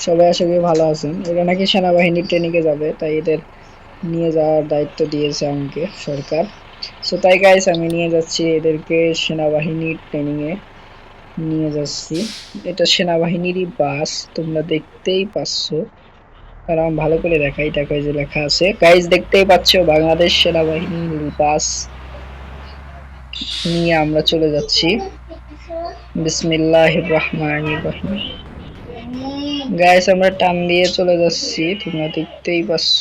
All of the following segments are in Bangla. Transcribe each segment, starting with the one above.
সবাই আশা করি ভালো আছেন। এরা নাকি সেনাবাহিনীর ট্রেনিং এ যাবে, তাই এদের নিয়ে যাওয়ার দায়িত্ব দিয়েছে আমাকে সরকার। সো তাই গাইস আমি নিয়ে যাচ্ছি এদেরকে সেনাবাহিনীর ট্রেনিং এ নিয়ে যাচ্ছি। এটা সেনাবাহিনীরই বাস, তোমরা দেখতেই পাচ্ছ। আর আমি ভালো করে দেখাই, দেখো এই যে লেখা আছে গাইস, দেখতেই পাচ্ছ বাংলাদেশ সেনাবাহিনীর বাস নিয়ে আমরা চলে যাচ্ছি। বিসমিল্লাহির রহমানির রহিম। গাইস আমরা টান দিয়ে চলে যাচ্ছি, তোমরা দেখতেই পাচ্ছ।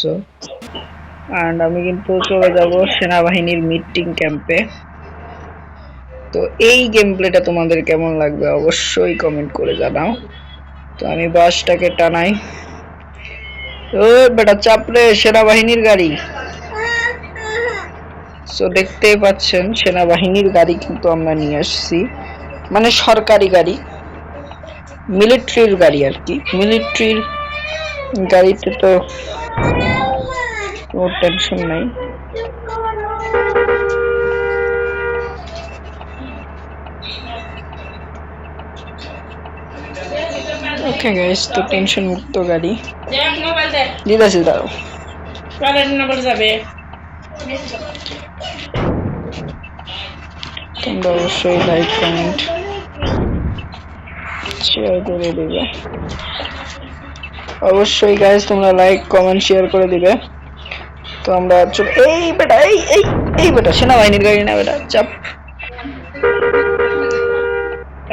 এন্ড আমি কিন্তু চলে যাব সেনাবাহিনীর মিটিং ক্যাম্পে। তো এই গেম প্লেটা তোমাদের কেমন লাগবে অবশ্যই কমেন্ট করে জানাও। তো আমি বাসটাকে টানাই। ও বেটা চাপরে, সেনাবাহিনীর গাড়ি। সো দেখতেই পাচ্ছেন সেনাবাহিনীর গাড়ি কিন্তু আমরা নিয়ে আসছি, মানে সরকারি গাড়ি, মিলিটারির গাড়ি আর কি। মিলিটারির গাড়িতে তো কোনো টেনশন নাই। ওকে গাইস, তো টেনশন মুক্ত গাড়ি দিদাসি দাঁড়াও। তোমরা অবশ্যই লাইক কমেন্ট শেয়ার করে দিবে। অবশ্যই গাইস তোমরা লাইক কমেন্ট শেয়ার করে দিবে। তো আমরা এই বেটা এই বেটা সেনাবাহিনীর গাড়ি না বেটা, চাপ।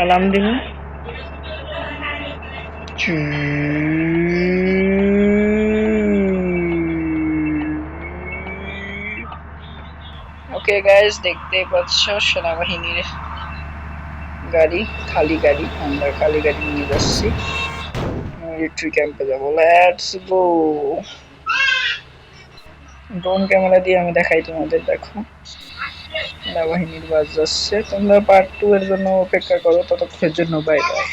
আলাম দিন। ওকে গাইস, দেখতেই পাচ্ছ সেনাবাহিনীর গাড়ি, খালি গাড়ি। আমরা খালি গাড়ি নিয়ে যাচ্ছি মিলিটারি ক্যাম্পে যাবো। Let's go. ড্রোন ক্যামেরা দিয়ে আমি দেখাই তোমাদের, দেখো সেনাবাহিনীর বাস যাচ্ছে। তোমরা পার্ট 2 এর জন্য অপেক্ষা করো, ততক্ষণের জন্য বাই বাই।